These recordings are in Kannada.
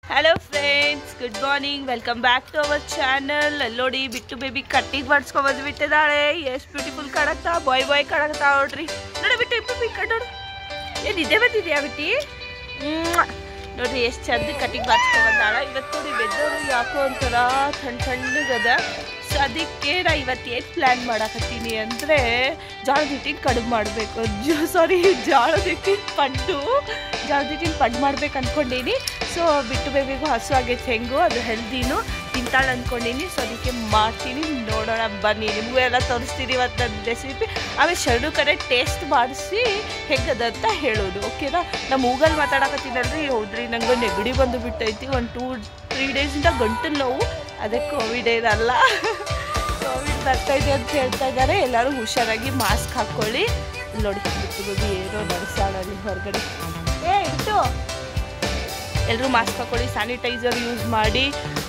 Hello friends, good morning. Welcome back to our channel. Allodi bittu baby cutting ಮಾಡ್ಸ್ಕೊ ಬಂದ್ಬಿಟ್ಟಿದ್ದಾಳೆ. ಎಷ್ಟು ಬ್ಯೂಟಿಫುಲ್ ಕಾಣುತ್ತಾ, ಬಾಯ್ ಕಾಣುತ್ತಾ ನೋಡ್ರಿ. ನೋಡಿ ಬಿಟ್ಟು ಇಬ್ಬರು ಕಟ್ಟೋಡು. ಏನು ಇದೇ ಬಂದಿದ್ಯಾ ಬಿಟ್ಟಿ? ನೋಡ್ರಿ ಎಷ್ಟು ಚಂದ ಕಟ್ಟಿಂಗ್ ಮಾಡ್ಸ್ಕೊ ಬಂದಾಳ. ಇವತ್ತು ನೋಡಿ ವೆದರ್ ಯಾಕೋ ಒಂಥರ ತಣ್ಣಗದ. ಸೊ ಅದಕ್ಕೆ ನಾ ಇವತ್ತು ಏನು ಪ್ಲ್ಯಾನ್ ಮಾಡಕತ್ತೀನಿ ಅಂದರೆ ಜೋಳದ ಹಿಟ್ಟಿನ ಕಡುಬು ಮಾಡಬೇಕು. ಜೋಳದ ಹಿಟ್ಟಿನ ಪಡ್ಡು ಮಾಡ್ಬೇಕು ಅಂದ್ಕೊಂಡೀನಿ. ಸೊ ಬಿಟ್ಟು ಬೇಬಿಗೂ ಹಸು ಆಗೈತೆ, ಹೆಂಗೋ ಅದು ಹೆಲ್ದಿನೂ ತಿಂತಾಳೆ ಅಂದ್ಕೊಂಡೀನಿ. ಸೊ ಅದಕ್ಕೆ ಮಾಡ್ತೀನಿ, ನೋಡೋಣ ಬನ್ನಿ, ನಿಮಗೂ ಎಲ್ಲ ತೋರಿಸ್ತೀನಿ ಇವತ್ತು ನನ್ನ ರೆಸಿಪಿ. ಆಮೇಲೆ ಶರಡು ಕಡೆ ಟೇಸ್ಟ್ ಮಾಡಿಸಿ ಹೆಂಗದಂತ ಹೇಳೋದು, ಓಕೆನಾ. ನಮ್ಮ ಮೂಗಲ್ಲಿ ಮಾತಾಡಕತ್ತೀನಲ್ರಿ, ಹೌದ್ರಿ ನಂಗೆ ನೆಗಡಿ ಬಂದು ಬಿಟ್ಟೈತಿ. 1-2-3 ಡೇಸಿಂದ ಗಂಟಲು ನೋವು. ಅದೇ ಕೋವಿಡ್ ಏನಲ್ಲ, ಕೋವಿಡ್ ಬರ್ತಾಯಿದೆ ಅಂತ ಹೇಳ್ತಾ ಇದ್ದಾರೆ. ಎಲ್ಲರೂ ಹುಷಾರಾಗಿ ಮಾಸ್ಕ್ ಹಾಕ್ಕೊಳ್ಳಿ. ನೋಡಿ ಬಿಟ್ಟು ಬೇಬಿ ಏನೋ ನಡೆಸಾಳಲ್ಲಿ ಹೊರಗಡೆ. ಇಟ್ಟು ಎಲ್ಲರೂ ಮಾಸ್ಕ್ ಹಾಕ್ಕೊಳ್ಳಿ, ಸ್ಯಾನಿಟೈಸರ್ ಯೂಸ್ ಮಾಡಿ.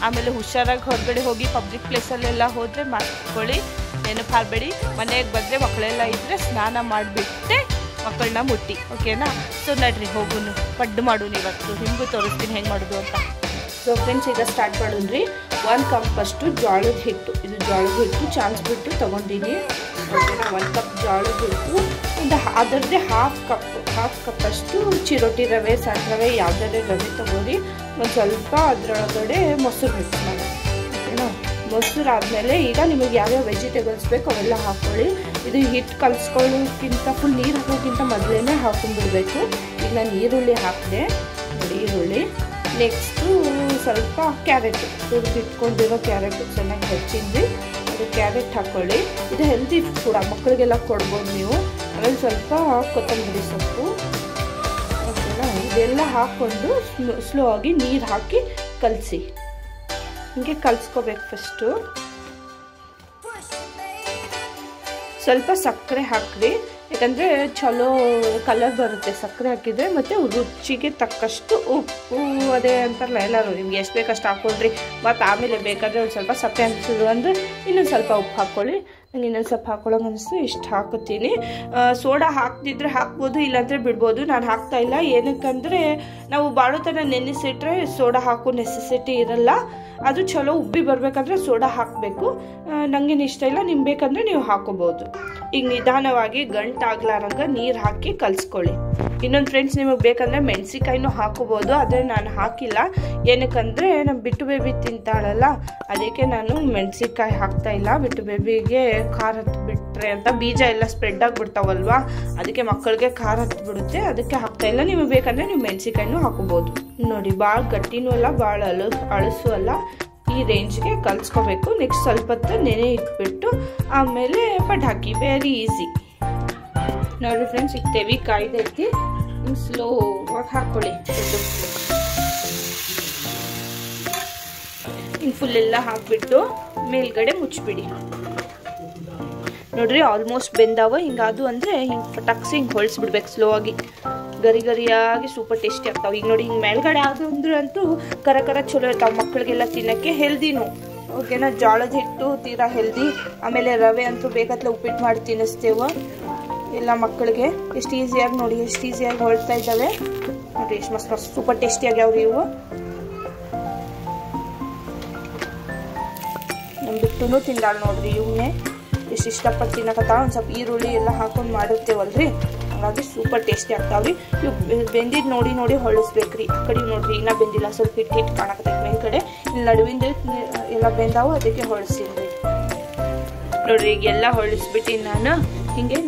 ಆಮೇಲೆ ಹುಷಾರಾಗಿ ಹೊರಗಡೆ ಹೋಗಿ ಪಬ್ಲಿಕ್ ಪ್ಲೇಸಲ್ಲೆಲ್ಲ ಹೋದರೆ ಮಾಸ್ಕ್ ಹಾಕ್ಕೊಳ್ಳಿ. ನೆನಪು ಹಾರಬೇಡಿ. ಮನೆಗೆ ಬಂದರೆ ಮಕ್ಕಳೆಲ್ಲ ಇದ್ದರೆ ಸ್ನಾನ ಮಾಡಿಬಿಟ್ಟೆ ಮಕ್ಕಳನ್ನ ಮುಟ್ಟಿ, ಓಕೆನಾ. ಸೊ ನಡ್ರಿ ಹೋಗುನು, ಪಡ್ಡು ಮಾಡೋನು ಇವತ್ತು. ನಿಮಗೂ ತೋರಿಸ್ತೀನಿ ಹೆಂಗೆ ಮಾಡೋದು ಅಂತ. ಸೊ ಫ್ರೆಂಡ್ಸ್, ಈಗ ಸ್ಟಾರ್ಟ್ ಮಾಡೋಣ್ರಿ. 1 ಕಪ್ ಅಷ್ಟು ಜೋಳದ ಹಿಟ್ಟು, ಇದು ಜೋಳದ ಹಿಟ್ಟು ಚಾನ್ಸ್ಬಿಟ್ಟು ತೊಗೊಂಡಿನಿ, ಓಕೆನಾ. 1 ಕಪ್ ಜೋಳದ ಹಿಟ್ಟು, ಅದರದ್ದೇ ಹಾಫ್ ಕಪ್ ಅಷ್ಟು ಚಿರೋಟಿ ರವೆ, ಸಣ್ಣ ರವೆ, ಯಾವುದಾದ್ರೂ ರವೆ ತೊಗೊಳ್ಳಿ. ಒಂದು ಸ್ವಲ್ಪ ಅದರೊಳಗಡೆ ಮೊಸರು ಮಿಕ್ಸ್ ಮಾಡಿ, ಓಕೆನಾ. ಮೊಸರು ಆದಮೇಲೆ ಈಗ ನಿಮಗೆ ಯಾವ್ಯಾವ ವೆಜಿಟೇಬಲ್ಸ್ ಬೇಕು ಅವೆಲ್ಲ ಹಾಕ್ಕೊಳ್ಳಿ. ಇದು ಹಿಟ್ಟು ಕಲಿಸ್ಕೊಳ್ಳೋಕ್ಕಿಂತ ಫುಲ್ ನೀರು ಹಾಕೋಕ್ಕಿಂತ ಮೊದಲೇ ಹಾಕೊಂಡ್ಬಿಡ್ಬೇಕು. ಈಗ ನಾನು ಈರುಳ್ಳಿ ಹಾಕಿದೆ ನೋಡಿ, ಈರುಳ್ಳಿ. ನೆಕ್ಸ್ಟು ಸ್ವಲ್ಪ ಕ್ಯಾರೆಟ್, ಇಟ್ಕೊಂಡಿರೋ ಕ್ಯಾರೆಟ್ ಚೆನ್ನಾಗಿ ಹೆಚ್ಚಿದ್ವಿ, ಅದು ಕ್ಯಾರೆಟ್ ಹಾಕ್ಕೊಳ್ಳಿ. ಇದು ಹೆಲ್ದಿ ಕೂಡ, ಮಕ್ಕಳಿಗೆಲ್ಲ ಕೊಡ್ಬೋದು ನೀವು. ಆಮೇಲೆ ಸ್ವಲ್ಪ ಕೊತ್ತಂಬರಿ ಸೊಪ್ಪು, ಓಕೆನಾ. ಇದೆಲ್ಲ ಹಾಕ್ಕೊಂಡು ಸ್ಲೋ ಆಗಿ ನೀರು ಹಾಕಿ ಕಲಸಿ, ಹೀಗೆ ಕಲಿಸ್ಕೋಬೇಕು. ಫಸ್ಟು ಸ್ವಲ್ಪ ಸಕ್ಕರೆ ಹಾಕ್ರಿ, ಯಾಕಂದರೆ ಚಲೋ ಕಲರ್ ಬರುತ್ತೆ ಸಕ್ಕರೆ ಹಾಕಿದರೆ. ಮತ್ತು ರುಚಿಗೆ ತಕ್ಕಷ್ಟು ಉಪ್ಪು, ಅದೇ ಅಂತಾರಲ್ಲ ಎಲ್ಲರೂ, ನಿಮ್ಗೆ ಎಷ್ಟು ಬೇಕಷ್ಟು ಹಾಕ್ಕೊಳ್ರಿ. ಮತ್ತು ಆಮೇಲೆ ಬೇಕಾದರೆ ಒಂದು ಸ್ವಲ್ಪ ಸಪ್ಪೆ ಅನಿಸಿದ್ರು ಅಂದರೆ ಇನ್ನೊಂದು ಸ್ವಲ್ಪ ಉಪ್ಪು ಹಾಕ್ಕೊಳ್ಳಿ. ನಂಗೆ ಇನ್ನೊಂದು ಸ್ವಲ್ಪ ಹಾಕ್ಕೊಳ್ಳೋಕೆ ಅನಿಸ್ತು, ಇಷ್ಟು ಹಾಕುತ್ತೀನಿ. ಸೋಡಾ ಹಾಕ್ತಿದ್ರೆ ಹಾಕ್ಬೋದು, ಇಲ್ಲಾಂದರೆ ಬಿಡ್ಬೋದು. ನಾನು ಹಾಕ್ತಾಯಿಲ್ಲ, ಏನಕ್ಕಂದರೆ ನಾವು ಬಾಳುತನ ನೆನೆಸಿಟ್ರೆ ಸೋಡಾ ಹಾಕೋ ನೆಸೆಸಿಟಿ ಇರಲ್ಲ. ಅದು ಚಲೋ ಉಬ್ಬಿ ಬರಬೇಕಂದ್ರೆ ಸೋಡಾ ಹಾಕಬೇಕು. ನನಗೇನು ಇಷ್ಟ ಇಲ್ಲ, ನಿಮ್ಗೆ ಬೇಕಂದರೆ ನೀವು ಹಾಕೋಬೋದು. ಈಗ ನಿಧಾನವಾಗಿ ಗಂಟಾಗ್ಲಾರಂಗೆ ನೀರು ಹಾಕಿ ಕಲಿಸ್ಕೊಳ್ಳಿ. ಇನ್ನೊಂದು ಫ್ರೆಂಡ್ಸ್, ನಿಮಗೆ ಬೇಕಂದರೆ ಮೆಣಸಿಕಾಯಿನೂ ಹಾಕೋಬೋದು, ಆದರೆ ನಾನು ಹಾಕಿಲ್ಲ. ಏನಕ್ಕಂದರೆ ನಮ್ಮ ಬಿಟ್ಟು ಬೇಬಿ ತಿಂತಾಳಲ್ಲ, ಅದಕ್ಕೆ ನಾನು ಮೆಣಸಿಕಾಯಿ ಹಾಕ್ತಾಯಿಲ್ಲ. ಬಿಟ್ಟು ಬೇಬಿಗೆ ಖಾರ ಹತ್ಬಿಟ್ರೆ ಅಂತ, ಬೀಜ ಎಲ್ಲ ಸ್ಪ್ರೆಡ್ ಆಗಿಬಿಡ್ತಾವಲ್ವ, ಅದಕ್ಕೆ ಮಕ್ಕಳಿಗೆ ಖಾರ ಹತ್ಬಿಡುತ್ತೆ, ಅದಕ್ಕೆ ಹಾಕ್ತಾಯಿಲ್ಲ. ನಿಮಗೆ ಬೇಕಂದರೆ ನೀವು ಮೆಣಸಿಕಾಯಿನೂ ಹಾಕೋಬೋದು. ನೋಡಿ, ಭಾಳ ಗಟ್ಟಿನೂ ಅಲ್ಲ, ಭಾಳ ಅಳಸು ಅಲ್ಲ, ಈ ರೇಂಜ್ಗೆ ಕಲಿಸ್ಕೋಬೇಕು. ನೆಕ್ಸ್ಟ್ ಸ್ವಲ್ಪ ಹೊತ್ತು ನೆನೆ ಇಟ್ಬಿಟ್ಟು ಆಮೇಲೆ ಪಡ್ಡು ಹಾಕಿ, ವೆರಿ ಈಸಿ. ನೋಡಿ ಫ್ರೆಂಡ್ಸ್, ಈಗ ತೆವಿ ಕಾಯ್ದೈತಿ, ಸ್ಲೋವಾಗಿ ಹಾಕ್ಕೊಳ್ಳಿ. ಹಿಂಗೆ ಫುಲ್ಲೆಲ್ಲ ಹಾಕ್ಬಿಟ್ಟು ಮೇಲ್ಗಡೆ ಮುಚ್ಚಿಬಿಡಿ. ನೋಡ್ರಿ ಆಲ್ಮೋಸ್ಟ್ ಬೆಂದಾವ. ಹಿಂಗಾದು ಅಂದರೆ ಹಿಂಗೆ ಪಟಾಕ್ಸಿ ಹಿಂಗೆ ಹೊಳಿಸ್ಬಿಡ್ಬೇಕು ಸ್ಲೋ ಆಗಿ. ಗರಿಯಾಗಿ ಸೂಪರ್ ಟೇಸ್ಟಿ ಆಗ್ತಾವೆ. ಈಗ ನೋಡಿ, ಹಿಂಗೆ ಮೇಲ್ಗಡೆ ಆದ್ರೆ ಅಂತೂ ಕರ ಚಲೋ ಇರ್ತಾವೆ, ಮಕ್ಕಳಿಗೆಲ್ಲ ತಿನ್ನೋಕ್ಕೆ ಹೆಲ್ದಿನೂ, ಓಕೆನಾ. ಜೋಳದ ಹಿಟ್ಟು ತೀರಾ ಹೆಲ್ದಿ. ಆಮೇಲೆ ರವೆ ಅಂತೂ ಬೇಕತ್ಲೆ ಉಪ್ಪಿಟ್ಟು ಮಾಡಿ ತಿನ್ನಿಸ್ತೇವೆ ಎಲ್ಲ ಮಕ್ಕಳಿಗೆ. ಎಷ್ಟು ಈಸಿಯಾಗಿ ನೋಡಿ, ಎಷ್ಟು ಈಸಿಯಾಗಿ ಹೊಳ್ತಾ ಇದ್ದಾವೆ ನೋಡಿ, ಎಷ್ಟು ಮಸ್ತ್ ಸೂಪರ್ ಟೇಸ್ಟಿ ಆಗ್ಯಾವ್ರಿ ಇವು. ನಮ್ಮ ಬಿಟ್ಟು ತಿಂದಾಳು ನೋಡ್ರಿ, ಇವನ್ನೇ ಎಷ್ಟು ಇಷ್ಟಪಟ್ಟು ತಿನ್ನಕತ್ತಾಳ. ಒಂದು ಸ್ವಲ್ಪ ಈರುಳ್ಳಿ ಎಲ್ಲ ಹಾಕೊಂಡು ಮಾಡಿರ್ತೇವಲ್ರಿ, ಹಾಗಾಗಿ ಸೂಪರ್ ಟೇಸ್ಟಿ ಆಗ್ತಾವ್ರಿ. ಇವು ಬೆಂದಿದ್ದು ನೋಡಿ ಹೊಳಿಸ್ಬೇಕ್ರಿ. ಆ ಕಡೆ ನೋಡ್ರಿ ಇನ್ನೂ ಬೆಂದಿಲ್ಲ, ಸ್ವಲ್ಪ ಹಿಟ್ಟು ಕಾಣಕತ್ತೈತೆ ಮೇಲ್ಗಡೆ. ಇಲ್ಲಿ ನಡುವಿಂದ ಎಲ್ಲ ಬೆಂದಾವು, ಅದಕ್ಕೆ ಹೊಳಿಸಿದ್ರಿ ನೋಡ್ರಿ. ಈಗೆಲ್ಲ ಹೊಳಿಸ್ಬಿಟ್ಟು ನಾನು ಹಿಂಗೆ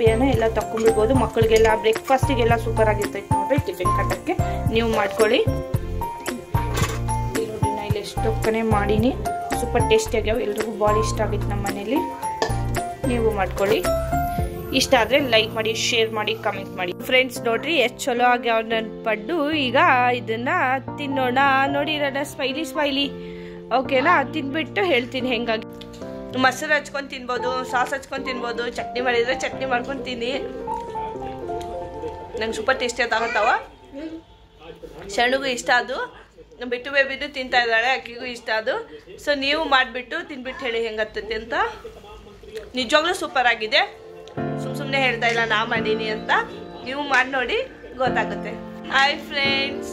ಬೇಯನ ಎಲ್ಲ ತಗೊಂಡ್ಬಿಡ್ಬೋದು. ಮಕ್ಕಳಿಗೆಲ್ಲ ಬ್ರೇಕ್ಫಾಸ್ಟಿಗೆಲ್ಲ ಸೂಪರ್ ಆಗಿರ್ತೈತೆ ನೋಡ್ರಿ, ಟಿಫಿನ್ ಕಟ್ಟಕ್ಕೆ ನೀವು ಮಾಡ್ಕೊಳ್ಳಿ. ನೋಡ್ರಿ, ನಾ ಇಲ್ಲಿ ಎಷ್ಟೊಕ್ಕನೆ ಮಾಡೀನಿ, ಸೂಪರ್ ಟೇಸ್ಟಿ ಆಗ್ಯಾವ. ಎಲ್ರಿಗೂ ಭಾಳ ಇಷ್ಟ ಆಗಿತ್ತು ನಮ್ಮ ಮನೇಲಿ, ನೀವು ಮಾಡ್ಕೊಳ್ಳಿ. ಇಷ್ಟ ಆದರೆ ಲೈಕ್ ಮಾಡಿ, ಶೇರ್ ಮಾಡಿ, ಕಮೆಂಟ್ ಮಾಡಿ. ಫ್ರೆಂಡ್ಸ್ ನೋಡ್ರಿ ಎಷ್ಟು ಚಲೋ ಆಗ್ಯಾವ ನನ್ನ ಪಡ್ಡು. ಈಗ ಇದನ್ನ ತಿನ್ನೋಣ. ನೋಡಿ ನನ್ನ ಸ್ಮೈಲಿ, ಓಕೆನಾ. ತಿಂದ್ಬಿಟ್ಟು ಹೇಳ್ತೀನಿ ಹೆಂಗಾಗಿ. ಮೊಸರು ಹಚ್ಕೊಂಡು ತಿನ್ಬೋದು, ಸಾಸ್ ಹಚ್ಕೊಂಡು ತಿನ್ಬೋದು, ಚಟ್ನಿ ಮಾಡಿದರೆ ಚಟ್ನಿ ಮಾಡ್ಕೊಂಡು ತಿನ್ನಿ. ನಂಗೆ ಸೂಪರ್ ಟೇಸ್ಟಿ ಆಗುತ್ತಾವ. ಶರಣಗೂ ಇಷ್ಟ ಅದು, ಬಿಟ್ಟು ಬೇಬಿದು ತಿಂತಾ ಇದ್ದಾಳೆ, ಅಕ್ಕಿಗೂ ಇಷ್ಟ ಅದು. ಸೊ ನೀವು ಮಾಡಿಬಿಟ್ಟು ತಿನ್ಬಿಟ್ಟು ಹೇಳಿ ಹೆಂಗತ್ತೈತಿ ಅಂತ. ನಿಜವಾಗ್ಲೂ ಸೂಪರ್ ಆಗಿದೆ, ಸುಮ್ಮನೆ ಹೇಳ್ತಾ ಇಲ್ಲ ನಾ ಮಾಡೀನಿ ಅಂತ. ನೀವು ಮಾಡಿ ನೋಡಿ, ಗೊತ್ತಾಗುತ್ತೆ. Hi friends,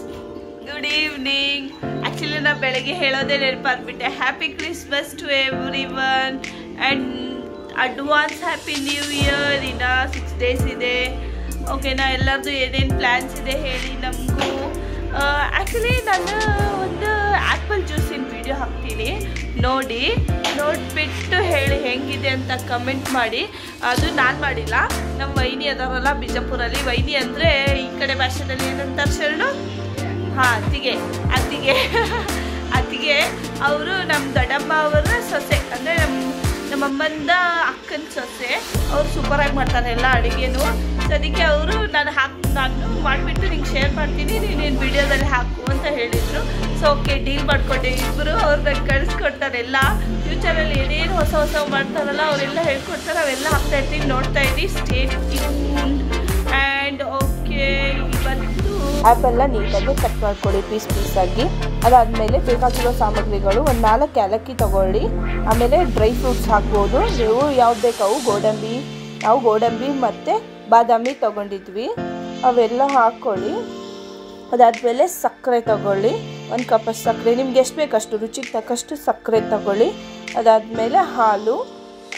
good evening. Actually ನಾ ಬೆಳಗ್ಗೆ ಹೇಳೋದೇ ನೆನಪಾಗ್ಬಿಟ್ಟೆ. Happy Christmas to everyone and advance happy new year. ಇನ್ನು 6 days ಇದೆ. ಓಕೆನಾ, ಎಲ್ಲರದ್ದು ಏನೇನು ಪ್ಲ್ಯಾನ್ಸ್ ಇದೆ ಹೇಳಿ ನಮಗೂ. ಆ್ಯಕ್ಚುಲಿ ನಾನು ಒಂದು ಆ್ಯಪಲ್ ಜ್ಯೂಸಿನ ವಿಡಿಯೋ ಹಾಕ್ತೀನಿ, ನೋಡಿಬಿಟ್ಟು ಹೇಳಿ ಹೆಂಗಿದೆ ಅಂತ ಕಮೆಂಟ್ ಮಾಡಿ. ಅದು ನಾನು ಮಾಡಿಲ್ಲ, ನಮ್ಮ ವೈನಿ ಅದಾರಲ್ಲ ಬಿಜಾಪುರಲ್ಲಿ. ವೈನಿ ಅಂದರೆ ಈ ಕಡೆ ಭಾಷೆದಲ್ಲಿ ಏನಂತಾರೆ ಶರಣು? ಹಾಂ, ಅತ್ತಿಗೆ ಅವರು ನಮ್ಮ ದೊಡ್ಡಮ್ಮ ಅವರ ಸೊಸೆ, ಅಂದರೆ ನಮ್ಮಮ್ಮಂದ ಅಕ್ಕನ ಸೊಸೆ. ಅವ್ರು ಸೂಪರಾಗಿ ಮಾಡ್ತಾರೆ ಎಲ್ಲ ಅಡುಗೆನೂ. ಸೊ ಅದಕ್ಕೆ ಅವರು ನಾನು ಮಾಡಿಬಿಟ್ಟು ನಿಂಗೆ ಶೇರ್ ಮಾಡ್ತೀನಿ, ನೀನು ವಿಡಿಯೋದಲ್ಲಿ ಹಾಕು ಅಂತ ಹೇಳಿದರು. ಸೊ ಓಕೆ, ಡೀಲ್ ಮಾಡಿಕೊಂಡೆ. ಇಬ್ಬರು ಅವ್ರು ನನಗೆ ಕಳಿಸ್ಕೊಡ್ತಾರೆ. ಎಲ್ಲ ಫ್ಯೂಚರಲ್ಲಿ ಏನೇನು ಹೊಸ ಮಾಡ್ತಾರಲ್ಲ ಅವರೆಲ್ಲ ಹೇಳ್ಕೊಡ್ತಾರೆ. ಅವೆಲ್ಲ ಹಾಕ್ತಾಯಿರ್ತೀನಿ, ನೋಡ್ತಾ ಇದ್ದೀನಿ. Stay tuned. ಆ್ಯಂಡ್ ಓಕೆ, ಇವತ್ತು ಆ್ಯಪೆಲ್ಲ ನೀಟಾಗಿ ಕಟ್ ಮಾಡ್ಕೊಳ್ಳಿ ಪೀಸಾಗಿ. ಅದಾದಮೇಲೆ ಬೇಕಾಗಿರೋ ಸಾಮಗ್ರಿಗಳು, ಒಂದು 4 ಏಲಕ್ಕಿ ತೊಗೊಳ್ಳಿ. ಆಮೇಲೆ ಡ್ರೈ ಫ್ರೂಟ್ಸ್ ಹಾಕ್ಬೋದು, ನೀವು ಯಾವ್ದು ಬೇಕು ಅವು. ನಾವು ಗೋಡಂಬಿ ಮತ್ತು ಬಾದಾಮಿ ತೊಗೊಂಡಿದ್ವಿ, ಅವೆಲ್ಲ ಹಾಕ್ಕೊಳ್ಳಿ. ಅದಾದಮೇಲೆ ಸಕ್ಕರೆ ತೊಗೊಳ್ಳಿ, 1 ಕಪ್ ಸಕ್ಕರೆ, ನಿಮ್ಗೆ ಎಷ್ಟು ಬೇಕಷ್ಟು ರುಚಿಗೆ ತಕ್ಕಷ್ಟು ಸಕ್ಕರೆ ತೊಗೊಳ್ಳಿ. ಅದಾದಮೇಲೆ ಹಾಲು,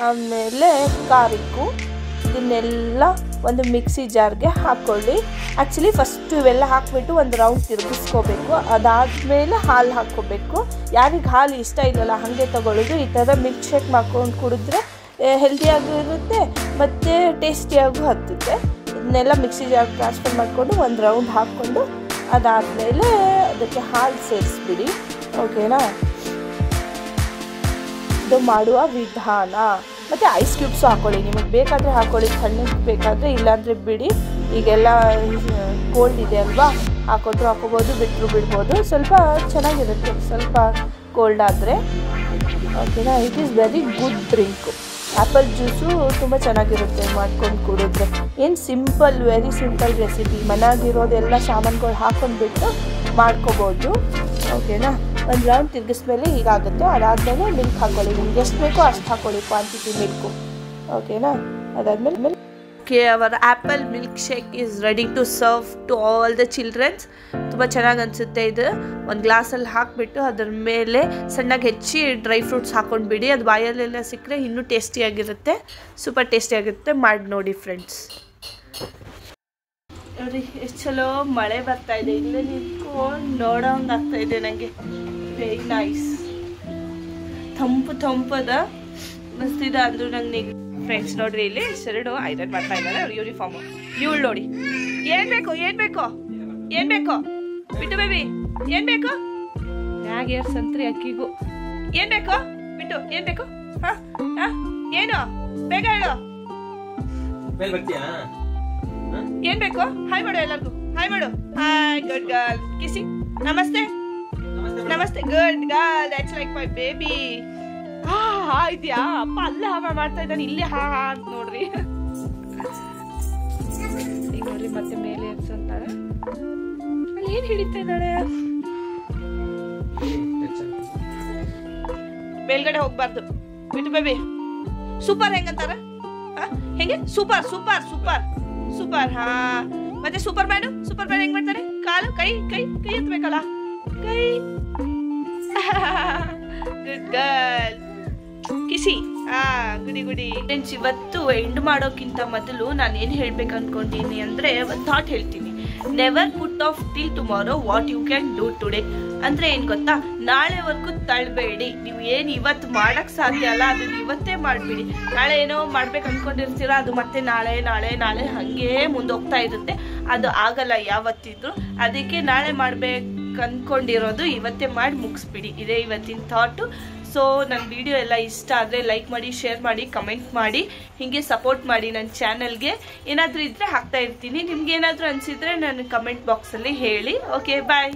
ಆಮೇಲೆ ಖಾರಕ್ಕೂ. ಇದನ್ನೆಲ್ಲ ಒಂದು ಮಿಕ್ಸಿ ಜಾರ್ಗೆ ಹಾಕ್ಕೊಳ್ಳಿ. ಆ್ಯಕ್ಚುಲಿ ಫಸ್ಟು ಇವೆಲ್ಲ ಹಾಕಿಬಿಟ್ಟು ಒಂದು ರೌಂಡ್ ತಿರುಗಿಸ್ಕೋಬೇಕು. ಅದಾದಮೇಲೆ ಹಾಲು ಹಾಕ್ಕೋಬೇಕು. ಯಾರಿಗೆ ಹಾಲು ಇಷ್ಟ ಇಲ್ಲಲ್ಲ ಹಾಗೆ ತೊಗೊಳ್ಳೋದು. ಈ ಥರ ಮಿಲ್ಕ್ ಶೇಕ್ ಮಾಡ್ಕೊಂಡು ಕುಡಿದ್ರೆ ಹೆಲ್ದಿಯಾಗೂ ಇರುತ್ತೆ ಮತ್ತು ಟೇಸ್ಟಿಯಾಗೂ ಹತ್ತುತ್ತೆ. ಇದನ್ನೆಲ್ಲ ಮಿಕ್ಸಿ ಜಾರ್ ಟ್ರಾನ್ಸ್ಫರ್ ಮಾಡಿಕೊಂಡು ಒಂದು ರೌಂಡ್ ಹಾಕ್ಕೊಂಡು ಅದಾದಮೇಲೆ ಅದಕ್ಕೆ ಹಾಲು ಸೇರಿಸ್ಬಿಡಿ. ಓಕೆನಾ, ಇದು ಮಾಡುವ ವಿಧಾನ. ಮತ್ತು ಐಸ್ ಕ್ಯೂಬ್ಸು ಹಾಕ್ಕೊಳ್ಳಿ, ನಿಮಗೆ ಬೇಕಾದರೆ ಹಾಕ್ಕೊಳ್ಳಿ, ತಣ್ಣಗೆ ಬೇಕಾದರೆ, ಇಲ್ಲಾಂದರೆ ಬಿಡಿ. ಈಗೆಲ್ಲ ಕೋಲ್ಡ್ ಇದೆ ಅಲ್ವಾ, ಹಾಕ್ಕೋಬೋದು, ಬಿಡ್ಬೋದು. ಸ್ವಲ್ಪ ಚೆನ್ನಾಗಿರುತ್ತೆ ಸ್ವಲ್ಪ ಕೋಲ್ಡ್ ಆದರೆ. ಓಕೆನಾ, it is very good drink. Apple juice ತುಂಬ ಚೆನ್ನಾಗಿರುತ್ತೆ ಮಾಡ್ಕೊಂಡು ಕುಡಿದ್ರೆ. ಏನು ವೆರಿ ಸಿಂಪಲ್ ರೆಸಿಪಿ. ಮನೆಯಾಗಿರೋದೆಲ್ಲ ಸಾಮಾನುಗಳು ಹಾಕ್ಕೊಂಡ್ಬಿಟ್ಟು ಮಾಡ್ಕೋಬೋದು. ಓಕೆನಾ, ಒಂದು ರೌಂಡ್ ತಿರ್ಗಿಸ್ಮೇಲೆ ಹೀಗಾಗುತ್ತೆ. ಅದಾದಮೇಲೆ ಮಿಲ್ಕ್ ಹಾಕ್ಕೊಳ್ಳಿ, ನಿಮ್ಗೆ ಎಷ್ಟು ಬೇಕೋ ಅಷ್ಟು ಹಾಕ್ಕೊಳ್ಳಿ ಕ್ವಾಂಟಿಟಿ ಮಿಲ್ಕು. ಓಕೆನಾ, ಅದಾದಮೇಲೆ our apple milkshake is ready to serve to all the childrens. ತುಂಬ ಚೆನ್ನಾಗಿ ಅನಿಸುತ್ತೆ ಇದು. ಒಂದು ಗ್ಲಾಸಲ್ಲಿ ಹಾಕಿಬಿಟ್ಟು ಅದರ ಮೇಲೆ ಸಣ್ಣಗೆ ಹೆಚ್ಚಿ ಡ್ರೈ ಫ್ರೂಟ್ಸ್ ಹಾಕ್ಕೊಂಡ್ಬಿಡಿ. ಅದು ಬಾಯಲ್ಲೆಲ್ಲ ಸಿಕ್ಕರೆ ಇನ್ನೂ ಟೇಸ್ಟಿಯಾಗಿರುತ್ತೆ, ಸೂಪರ್ ಟೇಸ್ಟಿಯಾಗಿರುತ್ತೆ. ಮಾಡಿ ನೋಡಿ ಫ್ರೆಂಡ್ಸ್. ನೋಡಿ ಎಷ್ಟು ಚಲೋ ಮಳೆ ಬರ್ತಾ ಇದೆ. ಇಲ್ಲೇ ನಿಂತ್ಕೊಂಡು ನೋಡೋಂಗಾಗ್ತಾ ಇದೆ ನನಗೆ. ವೆರಿ ನೈಸ್, ತಂಪದ ಮಸ್ತಿದೆ ಅಂದ್ರು ನಂಗೆ. ಫ್ರೆಂಡ್ಸ್ ನೋಡ್ರಿ, ಇಲ್ಲಿ ಶರಣು ಐರನ್ ಮಾಡ್ತಾ ಇದ್ದಾರೆ ಅವ್ರ ಯೂನಿಫಾರ್ಮು. ಇವಳು ನೋಡಿ, ಏನ್ ಬೇಕು ಬಿಟ್ಟು ಬೇಬಿ, ಏನ್ ಬೇಕು? ಮ್ಯಾಗ ಏರ್ಸಂತ್ರಿ ಅಕ್ಕಿಗೂ. ಏನ್ ಬೇಕು ಬಿಟ್ಟು, ಏನ್ ಬೇಕು? ಏನು ಬೇಗ ಹೇಳು. ಏನ್ ಬೇಕು? ಹಾಯ್ ಮಾಡು ಎಲ್ಲರಿಗೂ, ಹಾಯ್ ಮಾಡು. Hi, good girl. ಕಿಸಿ, ನಮಸ್ತೆ. Good girl, that's like my baby. ಇದೆಯಾ? ಅಪ್ಪ ಅಲ್ಲೇ ಮಾಡ್ತಾ ಇದ್ದಾನೆ, ಇಲ್ಲೇ ಅಂತ ನೋಡ್ರಿ. ಈಗ ನೋಡ್ರಿ, ಮತ್ತೆ ಮೇಲೆ ಎರ್ಸಂತಾಳೆ. ಅಲ್ಲಿ ಏನ್ ಹಿಡಿತಾ ಇದ್ದಾಳೆ? ಮೇಲ್ಗಡೆ ಹೋಗ್ಬಾರ್ದು ಬಿಟ್ಟು ಬೇಬಿ. ಸೂಪರ್ ಹೆಂಗಂತಾರ? ಹೆಂಗೆ? ಸೂಪರ್. ಹಾ, ಮತ್ತೆ ಸೂಪರ್ ಮ್ಯಾನ್ ಹೆಂಗ್ ಮಾಡ್ತಾರೆ? ಕಾಲು, ಕೈ ಎತ್ತಬೇಕಲ್ಲ, ಕೈ. Good girl. ಕಿಸಿ. ಗುಡಿ. ಫ್ರೆಂಡ್ಸ್, ಇವತ್ತು ಎಂಡ್ ಮಾಡೋಕ್ಕಿಂತ ಮೊದಲು ನಾನು ಏನು ಹೇಳ್ಬೇಕು ಅನ್ಕೊಂತೀನಿ ಅಂದರೆ ಒಂದು ಥಾಟ್ ಹೇಳ್ತೀನಿ. Never put off till tomorrow what you can do today. ಅಂದರೆ ಏನು ಗೊತ್ತಾ, ನಾಳೆವರೆಗೂ ತಳ್ಳಬೇಡಿ. ನೀವು ಏನು ಇವತ್ತು ಮಾಡೋಕ್ಕೆ ಸಾಧ್ಯ ಅಲ್ಲ ಅದನ್ನು ಇವತ್ತೇ ಮಾಡಿಬಿಡಿ. ನಾಳೆ ಏನೋ ಮಾಡ್ಬೇಕು ಅಂದ್ಕೊಂಡಿರ್ತೀರ, ಅದು ಮತ್ತೆ ನಾಳೆ ಹಾಗೆ ಮುಂದೋಗ್ತಾ ಇರುತ್ತೆ. ಅದು ಆಗಲ್ಲ ಯಾವತ್ತಿದ್ರು. ಅದಕ್ಕೆ ನಾಳೆ ಮಾಡ್ಬೇಕು ಅಂದ್ಕೊಂಡಿರೋದು ಇವತ್ತೇ ಮಾಡಿ ಮುಗಿಸ್ಬಿಡಿ. ಇದೇ ಇವತ್ತಿನ ಥಾಟು. ಸೊ ನನ್ನ ವಿಡಿಯೋ ಎಲ್ಲ ಇಷ್ಟ ಆದರೆ ಲೈಕ್ ಮಾಡಿ, ಶೇರ್ ಮಾಡಿ, ಕಮೆಂಟ್ ಮಾಡಿ, ಹೀಗೆ ಸಪೋರ್ಟ್ ಮಾಡಿ. ನನ್ನ ಚಾನಲ್ಗೆ ಏನಾದರೂ ಇದ್ದರೆ ಹಾಕ್ತಾ ಇರ್ತೀನಿ. ನಿಮ್ಗೆ ಏನಾದರೂ ಅನಿಸಿದರೆ ನನ್ನ ಕಮೆಂಟ್ ಬಾಕ್ಸಲ್ಲಿ ಹೇಳಿ. ಓಕೆ, ಬಾಯ್.